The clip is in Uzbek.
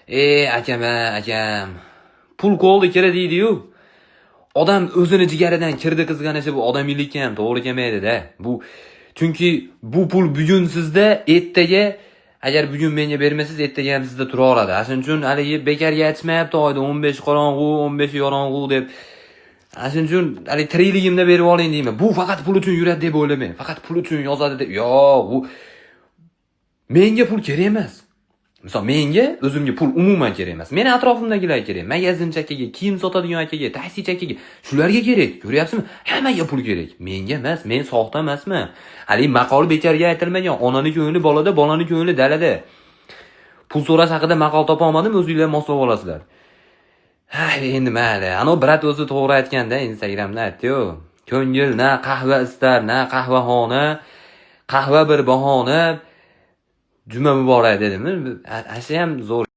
Akam. Pul qo'lda kira deydi-yu. Odam o'zini jigaridan kirdi qizganishi bu odamiylikka ham to'g'ri kelmaydi-da. Chunki bu pul bugun sizda, ertaga agar bugun menga bermasangiz, ertaga ham sizda turaveradi. Shuning uchun haligi bekarga aytishmayapti oyda 15 qorong'u, 15 yorong'u deb. Shuning uchun haligi tirikligimda berib oling deyman. Bu faqat pul uchun yuradi deb o'ylamang. Faqat pul uchun yozadi deb. Yo'q, bu menga pul kerak emas. Misol menga o'zimga pul umuman kerak emas. Meni atrofimdagilar kerak. Magazinchi akaga, kiyim sotadigan akaga, taksichi akaga, shularga kerak. Ko'ryapsizmi? Hammaga pul kerak. Menga emas, men soxta emasman. Hali maqol bekarga aytilmagan. Onaning ko'ngli bolada, bolaning ko'ngli dalada. Pul so'rash haqida maqol topa olmadim, o'zingizlar moslab olasizlar. Endi mayli. Ana brat o'zi to'g'ri aytganda Instagramda aytdi-yu. Ko'ngil na qahva istar, na qahvaxona, qahva bir bahona. Juma muborak dedimi? Asli ham zo'r.